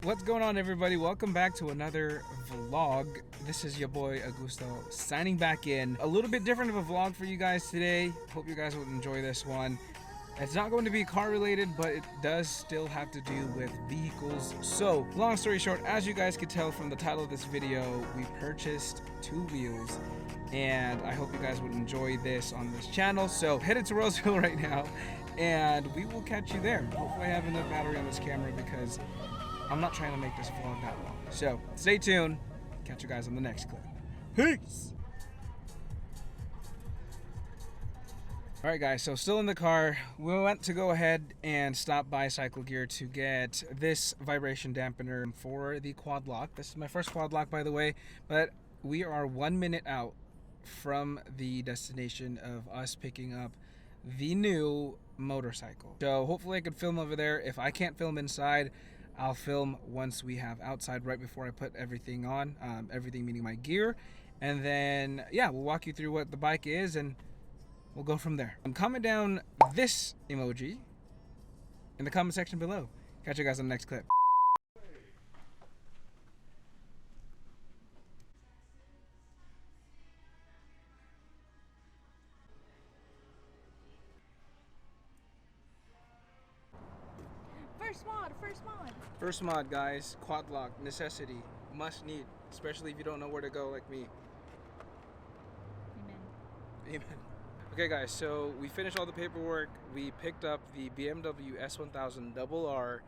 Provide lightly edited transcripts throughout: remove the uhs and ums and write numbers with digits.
What's going on, everybody? Welcome back to another vlog. This is your boy Augusto signing back in. A little bit different of a vlog for you guys today. Hope you guys will enjoy this one. It's not going to be car related, but it does still have to do with vehicles. So long story short, as you guys could tell from the title of this video, we purchased two wheels, and I hope you guys would enjoy this on this channel. So headed to Roseville right now, and we will catch you there. Hopefully I have enough battery on this camera because I'm not trying to make this vlog that long. So stay tuned. Catch you guys on the next clip. Peace. All right, guys, so still in the car. We went to go ahead and stop by Cycle Gear to get this vibration dampener for the quad lock. This is my first quad lock, by the way, but we are 1 minute out from the destination of us picking up the new motorcycle. So hopefully I could film over there. If I can't film inside, I'll film once we have outside, right before I put everything on, everything meaning my gear. And then, yeah, we'll walk you through what the bike is and we'll go from there. Comment down this emoji in the comment section below. Catch you guys on the next clip. First mod, guys, quad lock, necessity, must need, especially if you don't know where to go like me. Amen. Okay, guys, so we finished all the paperwork. We picked up the BMW S1000Rr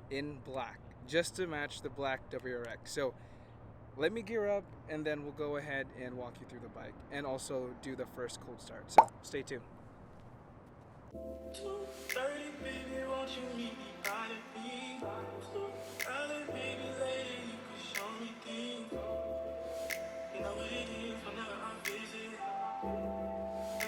in black, just to match the black WRX. So let me gear up and then we'll go ahead and walk you through the bike and also do the first cold start. So stay tuned. 2:30, baby, won't you meet me by the beach? 2:30, baby, lady, you can show me things. You know what it is whenever I visit.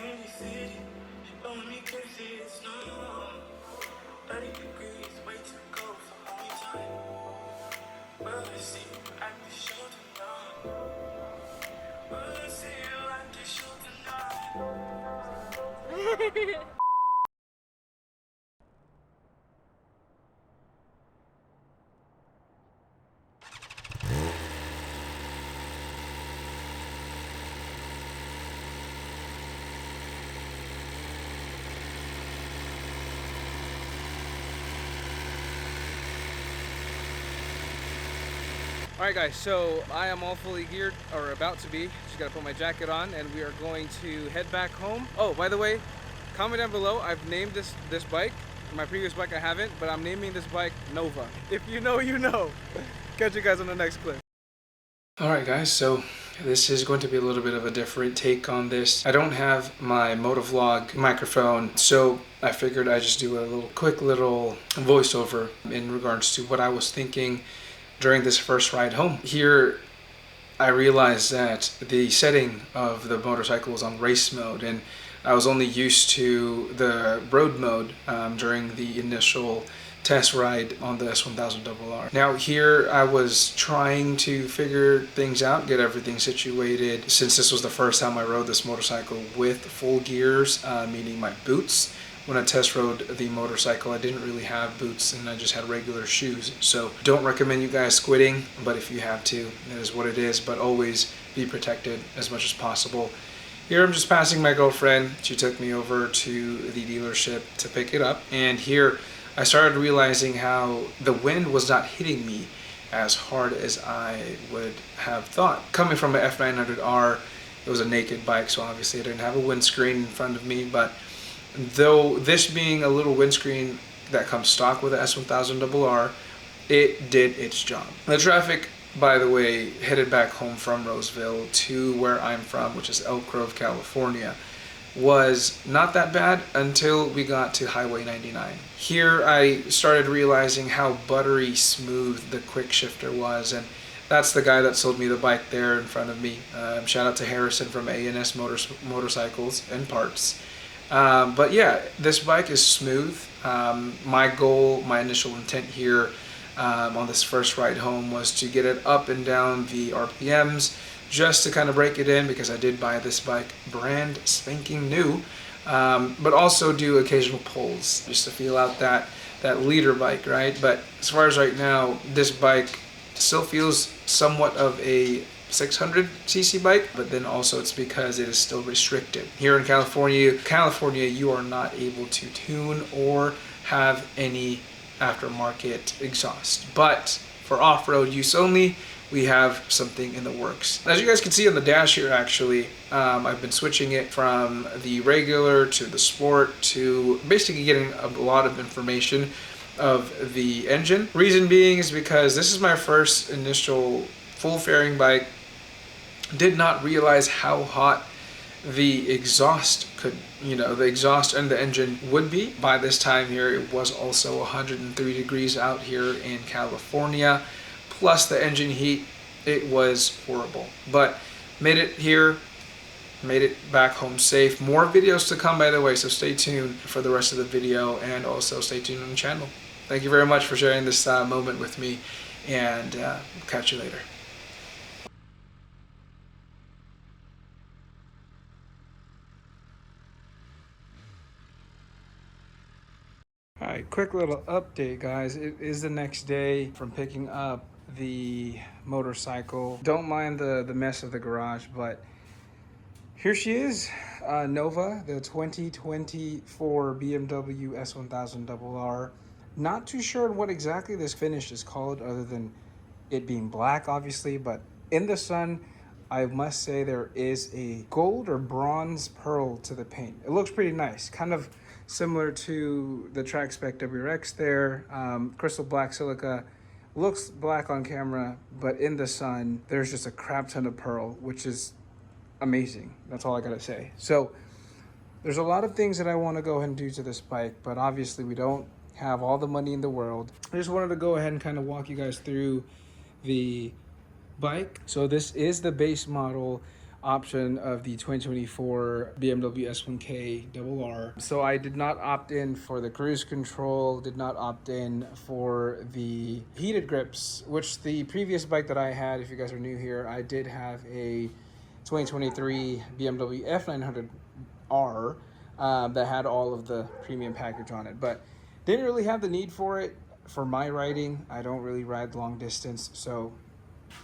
Any city, she blowing me crazy, it's no 30 degrees, way too cold for only time. Well, let's see you at the show tonight. Well, let's see you at the show tonight. Alright, guys, so I am all fully geared, or about to be. Just gotta put my jacket on and we are going to head back home. Oh, by the way, comment down below. I've named this bike. My previous bike I haven't, but I'm naming this bike Nova. If you know, you know. Catch you guys on the next clip. Alright, guys, so this is going to be a little bit of a different take on this. I don't have my motovlog microphone, so I figured I'd just do a quick little voiceover in regards to what I was thinking during this first ride home. Here I realized that the setting of the motorcycle was on race mode, and I was only used to the road mode during the initial test ride on the S1000Rr. Now here I was trying to figure things out, get everything situated, since this was the first time I rode this motorcycle with full gears, meaning my boots. When I test rode the motorcycle, I didn't really have boots and I just had regular shoes. So don't recommend you guys squidding, but if you have to, that is what it is. But always be protected as much as possible. Here I'm just passing my girlfriend. She took me over to the dealership to pick it up. And here I started realizing how the wind was not hitting me as hard as I would have thought. Coming from an F900R, it was a naked bike, so obviously I didn't have a windscreen in front of me, but though this being a little windscreen that comes stock with the S1000Rr, it did its job. The traffic, by the way, headed back home from Roseville to where I'm from, which is Elk Grove, California, was not that bad until we got to Highway 99. Here I started realizing how buttery smooth the quick shifter was, and that's the guy that sold me the bike there in front of me. Shout out to Harrison from A&S Motorcycles and Parts. But yeah, this bike is smooth. My goal, my initial intent here on this first ride home was to get it up and down the RPMs, just to kind of break it in, because I did buy this bike brand spanking new, but also do occasional pulls just to feel out that that leader bike, right? But as far as right now, this bike still feels somewhat of a 600cc bike, but then also it's because it is still restricted. Here in California, you are not able to tune or have any aftermarket exhaust. But for off-road use only, we have something in the works. As you guys can see on the dash here, actually, I've been switching it from the regular to the sport to basically getting a lot of information of the engine. Reason being is because this is my first initial full fairing bike. Did not realize how hot the exhaust could, the exhaust and the engine would be. By this time here, it was also 103 degrees out here in California. Plus the engine heat, it was horrible. But made it here, made it back home safe. More videos to come, by the way, so stay tuned for the rest of the video, and also stay tuned on the channel. Thank you very much for sharing this moment with me, and catch you later. Alright, quick little update, guys. It is the next day from picking up the motorcycle. Don't mind the mess of the garage, but here she is, Nova, the 2024 BMW S1000Rr. Not too sure what exactly this finish is called, other than it being black, obviously, but in the sun, I must say there is a gold or bronze pearl to the paint. It looks pretty nice, kind of similar to the track spec WRX there. Crystal black silica. Looks black on camera, but in the sun, there's just a crap ton of pearl, which is amazing. That's all I gotta say. So there's a lot of things that I want to go ahead and do to this bike, but obviously we don't have all the money in the world. I just wanted to go ahead and kind of walk you guys through the bike. So this is the base model option of the 2024 BMW S1000Rr. So I did not opt in for the cruise control, did not opt in for the heated grips, which the previous bike that I had, if you guys are new here, I did have a 2023 BMW F900R that had all of the premium package on it, but didn't really have the need for it for my riding. I don't really ride long distance, so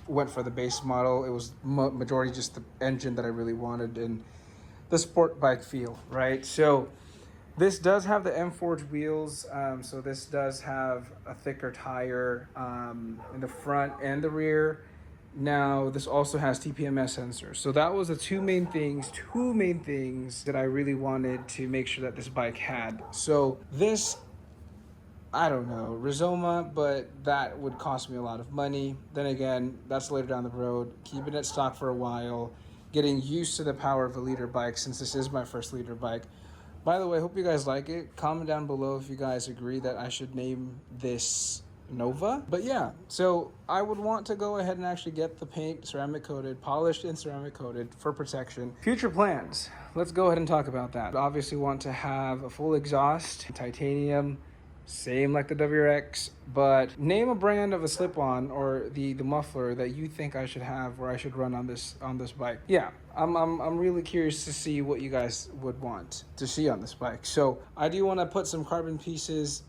went for the base model. It was majority just the engine that I really wanted and the sport bike feel, right? So this does have the M-Forged wheels, so this does have a thicker tire in the front and the rear. Now this also has TPMS sensors. So that was the two main things that I really wanted to make sure that this bike had. So this, I don't know, Rizoma, but that would cost me a lot of money. Then again, that's later down the road. Keeping it stock for a while, getting used to the power of a liter bike, since this is my first liter bike. By the way, hope you guys like it. Comment down below if you guys agree that I should name this Nova. But yeah, so I would want to go ahead and actually get the paint ceramic coated, polished and ceramic coated for protection. Future plans, let's go ahead and talk about that. Obviously want to have a full exhaust, titanium, same like the WRX, but name a brand of a slip-on or the muffler that you think I should have or I should run on this bike. Yeah, I'm really curious to see what you guys would want to see on this bike. So I do want to put some carbon pieces,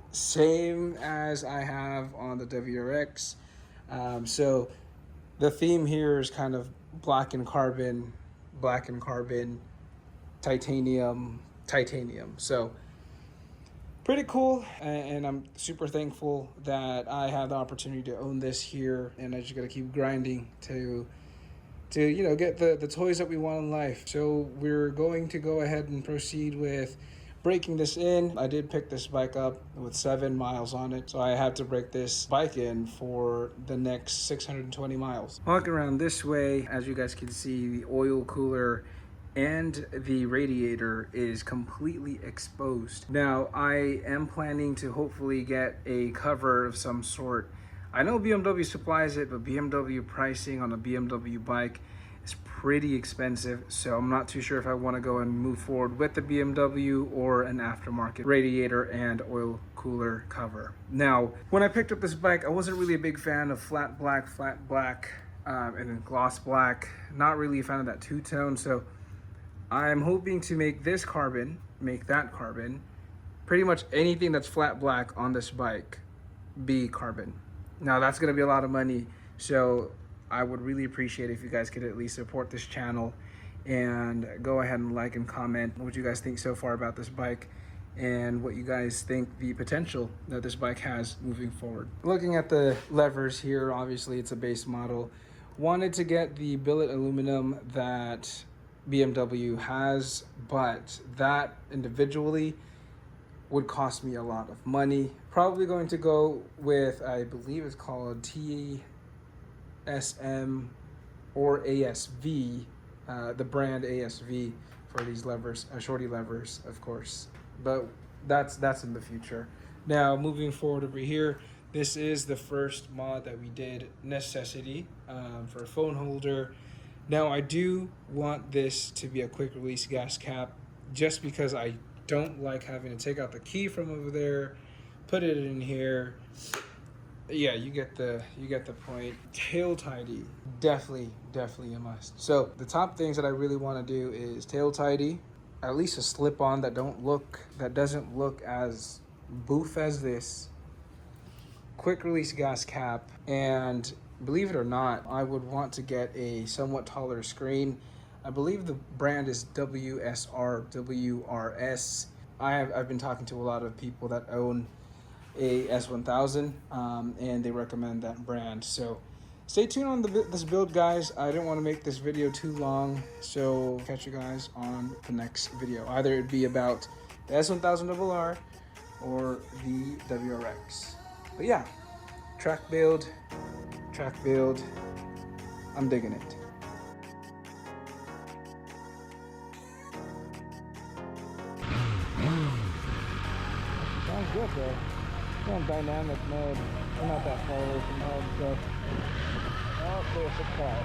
same as I have on the WRX. So the theme here is kind of black and carbon, titanium. So pretty cool, and I'm super thankful that I have the opportunity to own this here, and I just gotta keep grinding to get the toys that we want in life. So we're going to go ahead and proceed with breaking this in. I did pick this bike up with 7 miles on it, so I had to break this bike in for the next 620 miles. Walking around this way, as you guys can see, the oil cooler and the radiator is completely exposed. Now, I am planning to hopefully get a cover of some sort. I know BMW supplies it, but BMW pricing on a BMW bike is pretty expensive, so I'm not too sure if I want to go and move forward with the BMW or an aftermarket radiator and oil cooler cover. Now, when I picked up this bike, I wasn't really a big fan of flat black, and then gloss black. Not really a fan of that two-tone, so I'm hoping to make this carbon, make that carbon, pretty much anything that's flat black on this bike be carbon. Now that's gonna be a lot of money, so I would really appreciate if you guys could at least support this channel and go ahead and like and comment what you guys think so far about this bike and what you guys think the potential that this bike has moving forward. Looking at the levers here, obviously it's a base model. Wanted to get the billet aluminum that BMW has, but that individually would cost me a lot of money. Probably going to go with, I believe it's called TSM or ASV, the brand ASV for these levers, shorty levers, of course. But that's in the future. Now, moving forward over here, this is the first mod that we did, necessity, for a phone holder. Now, I do want this to be a quick release gas cap, just because I don't like having to take out the key from over there, put it in here. Yeah, you get the point. Tail tidy, definitely a must. So the top things that I really want to do is tail tidy, at least a slip on that doesn't look as boof as this, quick release gas cap, and believe it or not, I would want to get a somewhat taller screen. I believe the brand is WSRWRS. I've been talking to a lot of people that own a S1000, and they recommend that brand. So stay tuned on this build, guys. I didn't want to make this video too long, so catch you guys on the next video. Either it'd be about the S1000Rr or the WRX. But yeah, track build. I'm digging it. Sounds good though. We're on dynamic mode. We're not that far away from home, so. Oh, there's a car.